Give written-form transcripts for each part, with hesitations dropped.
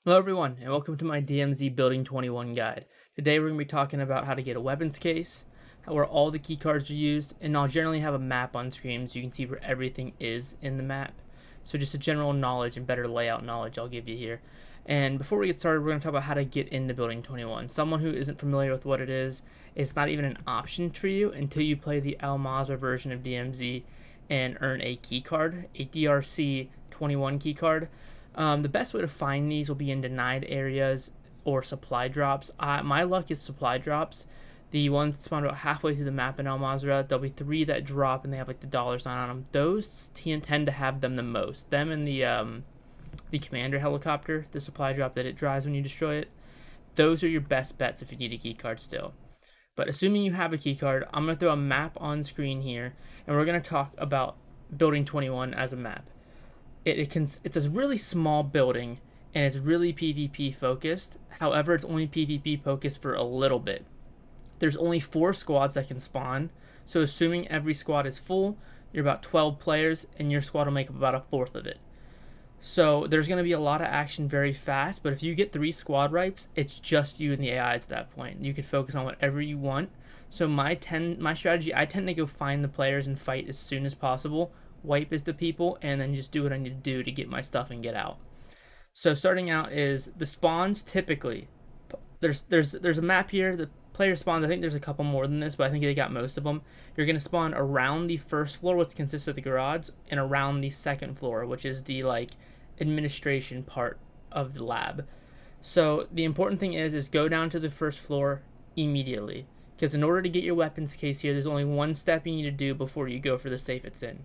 Hello everyone, and welcome to my DMZ Building 21 guide. Today we're going to be talking about how to get a weapons case, where all the key cards are used, and I'll generally have a map on screen so you can see where everything is in the map. So just a general knowledge and better layout knowledge I'll give you here. And before we get started, we're going to talk about how to get into Building 21. Someone who isn't familiar with what it is, it's not even an option for you until you play the Al Mazrah version of DMZ and earn a key card, a DRC 21 key card. The best way to find these will be in denied areas or supply drops. My luck is supply drops. The ones that spawn about halfway through the map in Al Mazrah, there'll be 3 that drop and they have like the dollar sign on them. Those tend to have them the most. Them and the commander helicopter, the supply drop that it drives when you destroy it. Those are your best bets if you need a key card still. But assuming you have a key card, I'm going to throw a map on screen here, and we're going to talk about Building 21 as a map. It's a really small building, and it's really PvP focused. However, it's only PvP focused for a little bit. There's only 4 squads that can spawn, so assuming every squad is full, you're about 12 players, and your squad will make up about a fourth of it. So there's going to be a lot of action very fast, but if you get 3 squad wipes, it's just you and the AIs at that point. You can focus on whatever you want. So my strategy, I tend to go find the players and fight as soon as possible, wipe as the people, and then just do what I need to do to get my stuff and get out. So starting out is the spawns. Typically, there's a map here. The player spawns, I think there's a couple more than this, but I think they got most of them. You're going to spawn around the first floor, which consists of the garage, and around the second floor, which is the administration part of the lab. So the important thing is go down to the first floor immediately, because in order to get your weapons case here, there's only one step you need to do before you go for the safe it's in.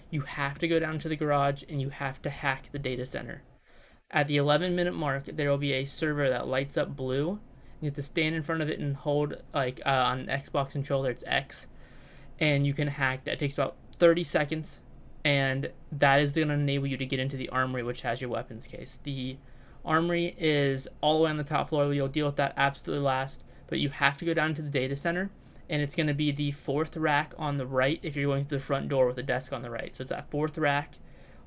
You have to go down to the garage and you have to hack the data center. At the 11-minute mark, there will be a server that lights up blue. You have to stand in front of it and hold, on an Xbox controller, it's X, and you can hack that. It takes about 30 seconds, and that is going to enable you to get into the armory, which has your weapons case. The armory is all the way on the top floor. You'll deal with that absolutely last, but you have to go down to the data center, and it's going to be the 4th rack on the right if you're going through the front door with a desk on the right. So it's that 4th rack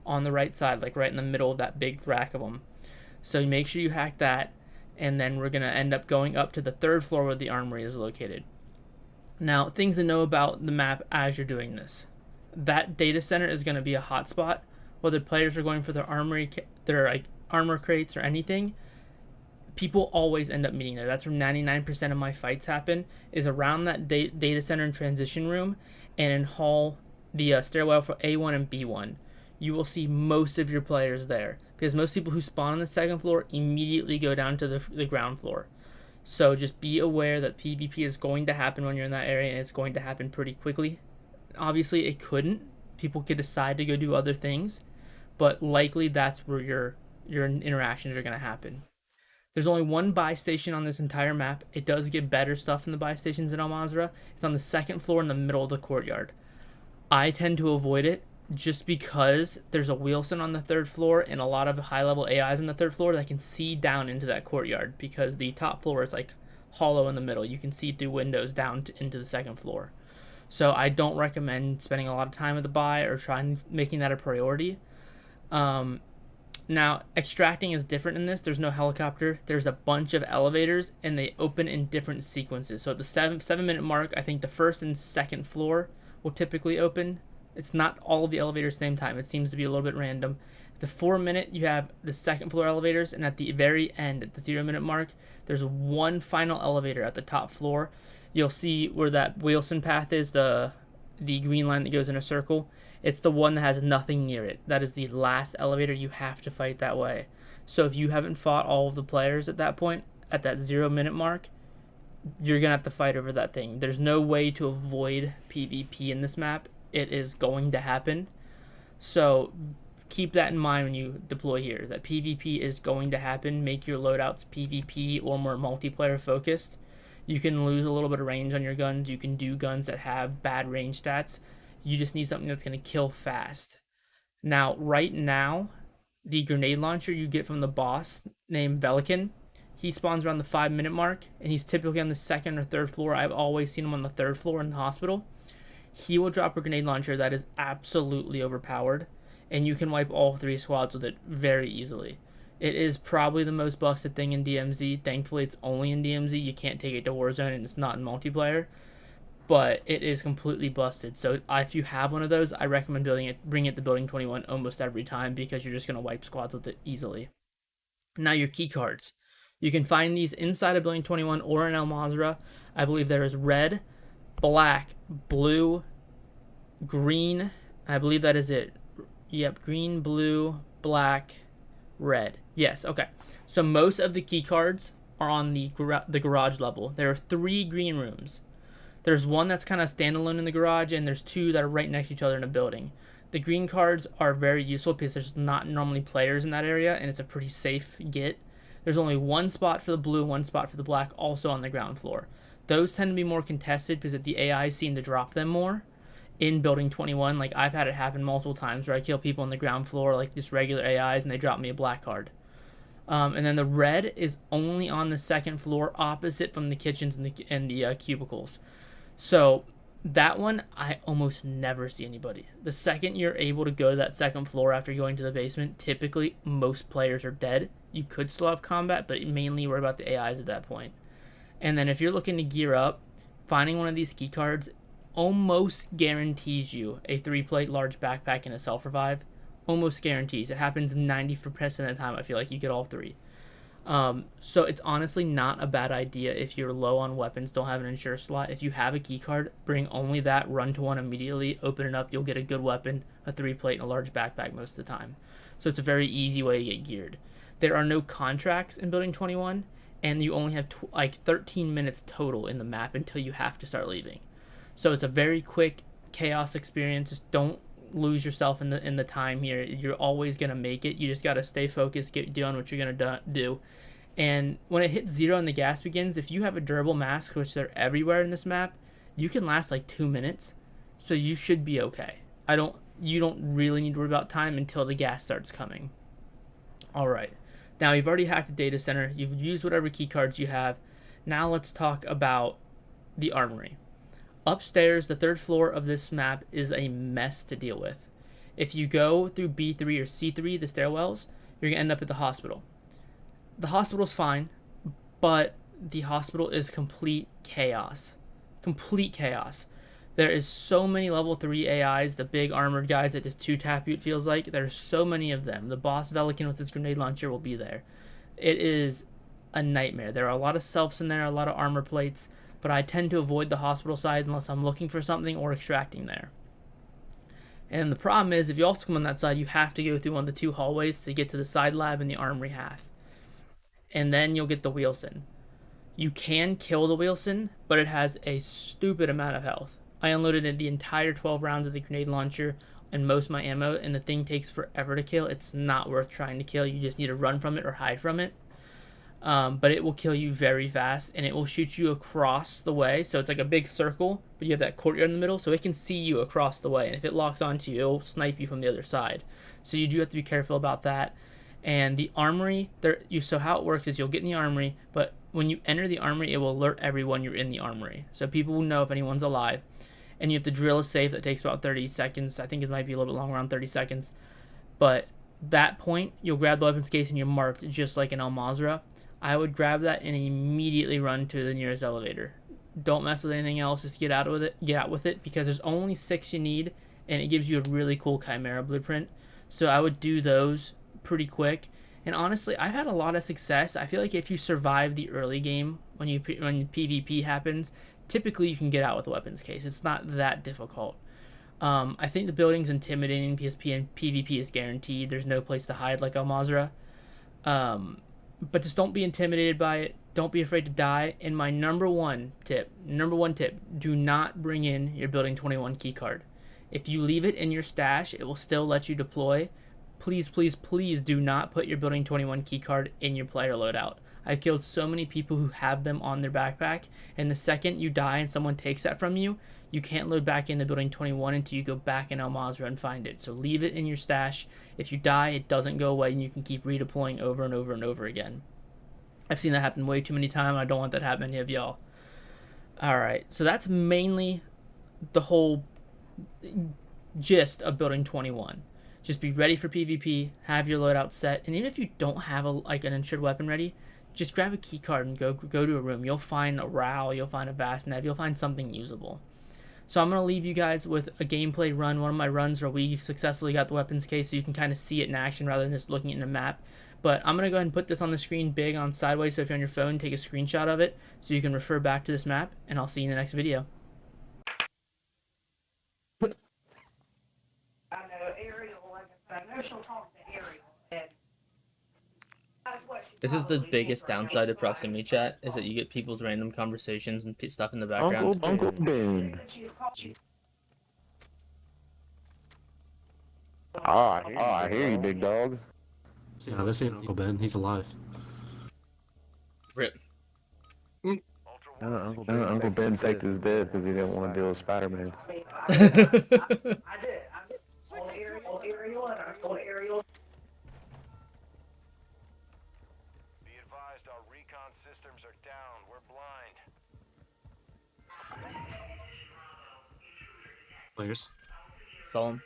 on the right side, like right in the middle of that big rack of them. So make sure you hack that, and then we're going to end up going up to the 3rd floor where the armory is located. Now, things to know about the map as you're doing this. That data center is going to be a hotspot. Whether players are going for their armor crates or anything, people always end up meeting there. That's where 99% of my fights happen, is around that data center and transition room, and in hall, the stairwell for A1 and B1. You will see most of your players there, because most people who spawn on the 2nd floor immediately go down to the ground floor. So just be aware that PvP is going to happen when you're in that area, and it's going to happen pretty quickly. Obviously, it couldn't. People could decide to go do other things, but likely that's where your interactions are going to happen. There's only one buy station on this entire map. It does get better stuff in the buy stations in Al Mazrah. It's on the 2nd floor in the middle of the courtyard. I tend to avoid it just because there's a Wilson on the 3rd floor and a lot of high-level AIs on the 3rd floor that can see down into that courtyard, because the top floor is like hollow in the middle. You can see through windows down into the 2nd floor. So I don't recommend spending a lot of time at the buy or making that a priority. Now, extracting is different in this. There's no helicopter. There's a bunch of elevators, and they open in different sequences. So at the 7-minute mark, I think the 1st and 2nd floor will typically open. It's not all of the elevators at the same time. It seems to be a little bit random. At the 4-minute, you have the 2nd floor elevators, and at the very end, at the 0-minute mark, there's one final elevator at the top floor. You'll see where that Wilson path is, the green line that goes in a circle. It's the one that has nothing near it. That is the last elevator. You have to fight that way. So if you haven't fought all of the players at that point, at that 0-minute mark, you're going to have to fight over that thing. There's no way to avoid PvP in this map. It is going to happen. So keep that in mind when you deploy here, that PvP is going to happen. Make your loadouts PvP or more multiplayer focused. You can lose a little bit of range on your guns. You can do guns that have bad range stats. You just need something that's going to kill fast. Now, right now, the grenade launcher you get from the boss named Velikan, he spawns around the 5-minute mark, and he's typically on the 2nd or 3rd floor. I've always seen him on the 3rd floor in the hospital. He will drop a grenade launcher that is absolutely overpowered, and you can wipe all 3 squads with it very easily. It is probably the most busted thing in DMZ. Thankfully, it's only in DMZ. You can't take it to Warzone, and it's not in multiplayer. But it is completely busted. So if you have one of those, I recommend bringing it to Building 21 almost every time because you're just going to wipe squads with it easily. Now your key cards. You can find these inside of Building 21 or in El Mazrah. I believe there is red, black, blue, green. I believe that is it. Yep, green, blue, black, red. Yes, okay. So most of the key cards are on the garage level. There are 3 green rooms. There's one that's kind of standalone in the garage, and there's 2 that are right next to each other in a building. The green cards are very useful because there's not normally players in that area, and it's a pretty safe get. There's only 1 spot for the blue, 1 spot for the black, also on the ground floor. Those tend to be more contested because the AIs seem to drop them more in Building 21. Like, I've had it happen multiple times where I kill people on the ground floor, like just regular AIs, and they drop me a black card. And then the red is only on the 2nd floor, opposite from the kitchens and the cubicles. So that one, I almost never see anybody. The second you're able to go to that 2nd floor after going to the basement, typically most players are dead. You could still have combat, but mainly worry about the AIs at that point. And then if you're looking to gear up, finding one of these key cards almost guarantees you a 3-plate large backpack and a self-revive. Almost guarantees. It happens 90% of the time. I feel like you get all 3. So it's honestly not a bad idea if you're low on weapons, don't have an insure slot. If you have a key card, bring only that, run to one immediately, open it up, you'll get a good weapon, a 3-plate, and a large backpack most of the time. So it's a very easy way to get geared. There are no contracts in Building 21, and you only have like 13 minutes total in the map until you have to start leaving. So it's a very quick chaos experience. Just don't lose yourself in the time here. You're always gonna make it. You just gotta stay focused, get doing what you're gonna do. And when it hits 0 and the gas begins, if you have a durable mask, which they're everywhere in this map, you can last like 2 minutes. So you should be okay. You don't really need to worry about time until the gas starts coming. All right. Now you've already hacked the data center. You've used whatever key cards you have. Now let's talk about the armory. Upstairs, the 3rd floor of this map is a mess to deal with. If you go through B3 or C3, the stairwells, you're gonna end up at the hospital. The hospital's fine, but the hospital is complete chaos. Complete chaos. There is so many level 3 AIs, the big armored guys that just 2-tap you, it feels like. There's so many of them. The boss Velikan with his grenade launcher will be there. It is a nightmare. There are a lot of selfs in there, a lot of armor plates, but I tend to avoid the hospital side unless I'm looking for something or extracting there. And the problem is, if you also come on that side, you have to go through one of the 2 hallways to get to the side lab and the armory half. And then you'll get the Wheelson. You can kill the Wheelson, but it has a stupid amount of health. I unloaded the entire 12 rounds of the grenade launcher and most of my ammo, and the thing takes forever to kill. It's not worth trying to kill. You just need to run from it or hide from it. But it will kill you very fast, and it will shoot you across the way. So it's like a big circle, but you have that courtyard in the middle, so it can see you across the way. And if it locks onto you, it will snipe you from the other side. So you do have to be careful about that. And the armory, so how it works is you'll get in the armory, but when you enter the armory, it will alert everyone you're in the armory. So people will know if anyone's alive. And you have to drill a safe that takes about 30 seconds. I think it might be a little bit longer, around 30 seconds. But that point, you'll grab the weapons case and you're marked just like in El Mazrah. I would grab that and immediately run to the nearest elevator. Don't mess with anything else. Just get out with it because there's only 6 you need, and it gives you a really cool Chimera blueprint. So I would do those pretty quick. And honestly, I've had a lot of success. I feel like if you survive the early game when PvP happens, typically you can get out with a weapons case. It's not that difficult. I think the building's intimidating because PvP is guaranteed. There's no place to hide like El Mazrah. But just don't be intimidated by it. Don't be afraid to die. And my number one tip, do not bring in your Building 21 keycard. If you leave it in your stash, it will still let you deploy. Please, please, please do not put your Building 21 keycard in your player loadout. I've killed so many people who have them on their backpack, and the second you die and someone takes that from you, you can't load back into Building 21 until you go back in El Mazrah and find it. So leave it in your stash. If you die, it doesn't go away, and you can keep redeploying over and over and over again. I've seen that happen way too many times. I don't want that to happen to any of y'all. Alright, so that's mainly the whole gist of Building 21. Just be ready for PvP, have your loadout set, and even if you don't have an insured weapon ready, just grab a key card and go to a room. You'll find a RAL, you'll find a Vast Nev, you'll find something usable. So I'm going to leave you guys with a gameplay run, one of my runs where we successfully got the weapons case so you can kind of see it in action rather than just looking at the map. But I'm going to go ahead and put this on the screen big on sideways, so if you're on your phone, take a screenshot of it so you can refer back to this map, and I'll see you in the next video. I know Ariel, like I said, I know she'll talk to Ariel, and that's what she This is the probably biggest thinks, right? downside of proximity chat, is that you get people's random conversations and stuff in the background. Uncle Ben. She's called- I hear you, big dog. No, this ain't Uncle Ben. He's alive. Rip. Uncle Ben faked his death because he didn't want to deal with Spider-Man. I mean, I did. Old Ariel, and I told Ariel. Be advised, our recon systems are down. We're blind. Players. Follow him.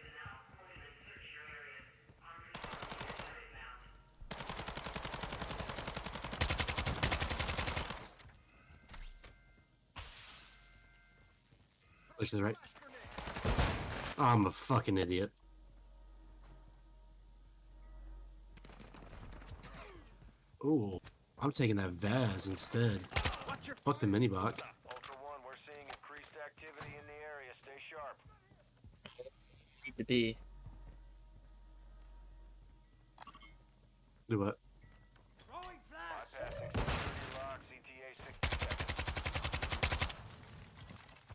Players to the right. Oh, I'm a fucking idiot. Ooh, I'm taking that Vaz instead. Fuck the mini bot. Ultra One, we're seeing increased activity in the area. Stay sharp. Need to be. Do what? Bypassing security lock. CTA 60 seconds.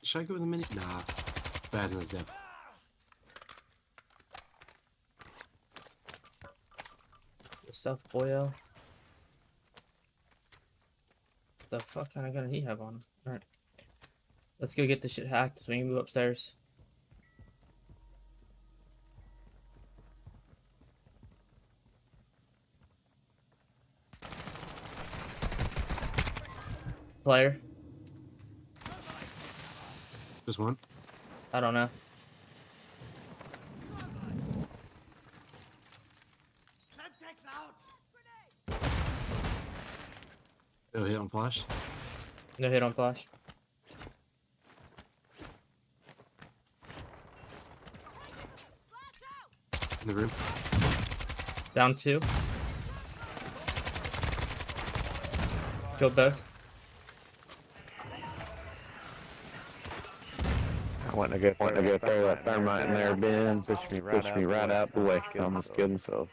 Should I go with the mini? Nah. Vaz is dead. Good stuff, boyo. The fuck kind of gun did he have on him? Alright. Let's go get this shit hacked so we can move upstairs. Player? Just one? I don't know. No hit on flash. No hit on flash. In the room. Down 2. Killed both. I went to go throw that thermite in there, Ben. Pushed me right out the way. Almost killed himself.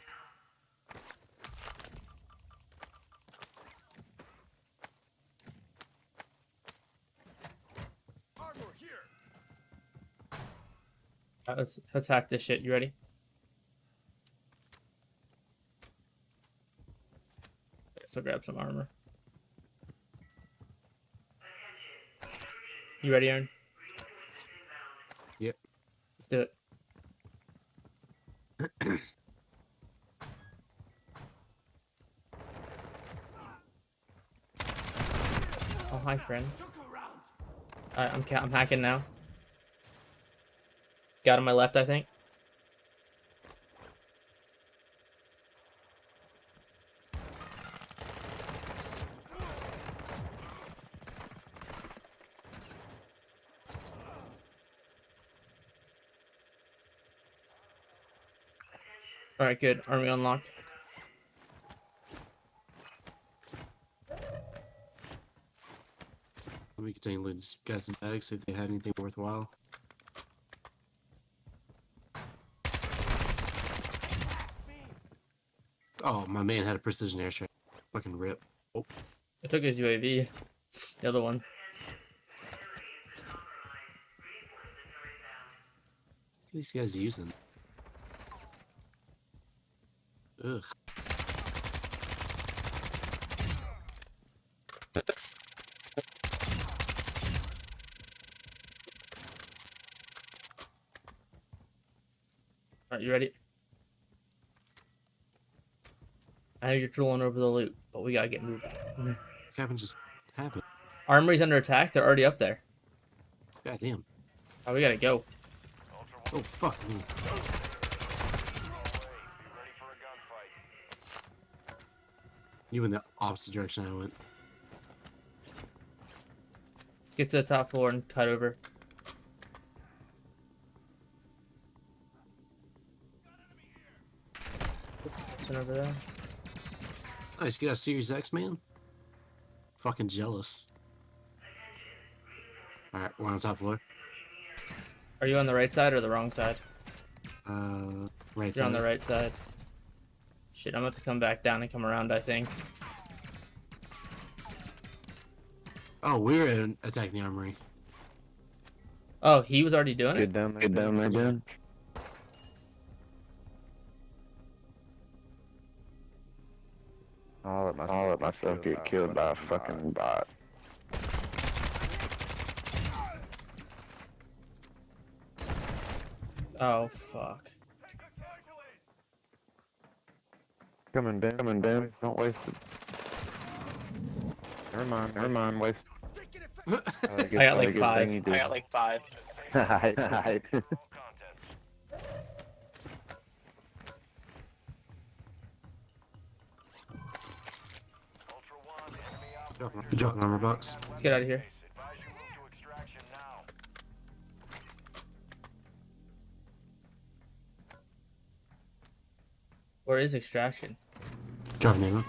Alright, let's hack this shit. You ready? So grab some armor. You ready, Aaron? Yep. Let's do it. Oh, hi, friend. Alright, I'm hacking now. Got on my left, I think. Alright, good. Army unlocked. Let me continue looting these guys' bags, see if they had anything worthwhile. Oh, my man had a precision airstrike. Fucking rip. Oh, I took his UAV. The other one. what are these guys using? Ugh. Alright, you ready? I know you're drooling over the loot, but we gotta get moving. What happened just happened? Armory's under attack. They're already up there. God damn. Oh, we gotta go. Oh, fuck me. You went the opposite direction I went. Get to the top floor and cut over. Person over there. Nice, you got a Series X, man? Fucking jealous. Alright, we're on the top floor. Are you on the right side or the wrong side? Right You're on side. the right side. Shit, I'm about to come back down and come around, I think. Oh, we're attacking the armory. Oh, he was already doing it? Get down there, Ben. I'll let myself get killed by a fucking bot. Oh, fuck. Coming, Ben. Don't waste it. Never mind, waste. I got like 5. I got like 5. Hide. Drop an armor box. Let's get out of here. Advise you move to extraction now. Where is extraction? Drop an ammo.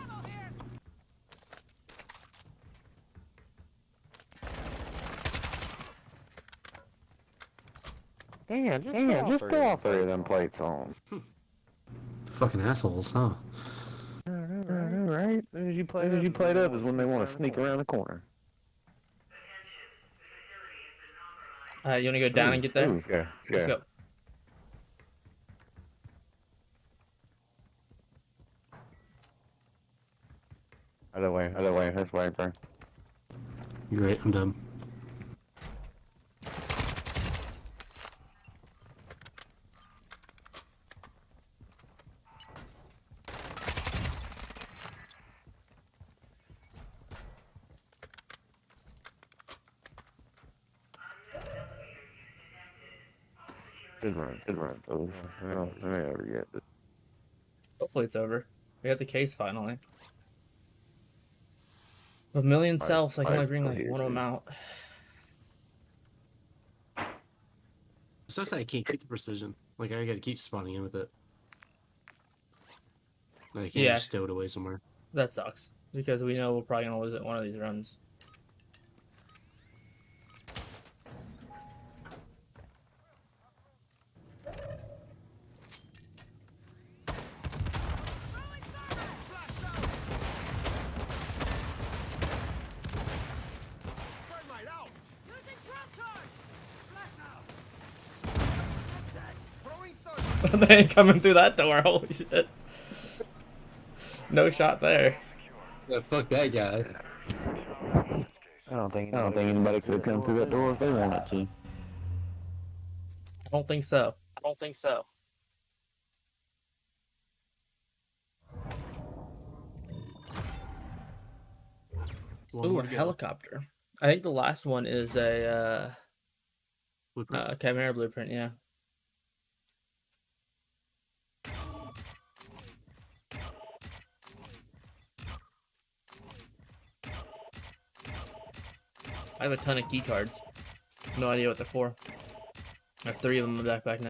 Damn, just throw all 3 of them plates on. Fucking assholes, huh? Right? As you played up is when they want to sneak around the corner. You want to go down and get there? Yeah. Let's go. Other way, this way, bro. You're right, I'm done. Good run, fellas. I may ever get this. Hopefully it's over. We got the case finally. With a million selves, I can only bring like one of them out. It sucks that I can't keep the precision. Like, I gotta keep spawning in with it. Like, I can't Yeah. just stow it away somewhere. That sucks. Because we know we're probably going to lose it one of these runs. They ain't coming through that door, holy shit. No shot there. Yeah, fuck that guy. I don't think anybody could have come through that door if they wanted to. I don't think so. Ooh, a helicopter. I think the last one is a Chimera blueprint, yeah. I have a ton of key cards. No idea what they're for. I have 3 of them in the backpack now.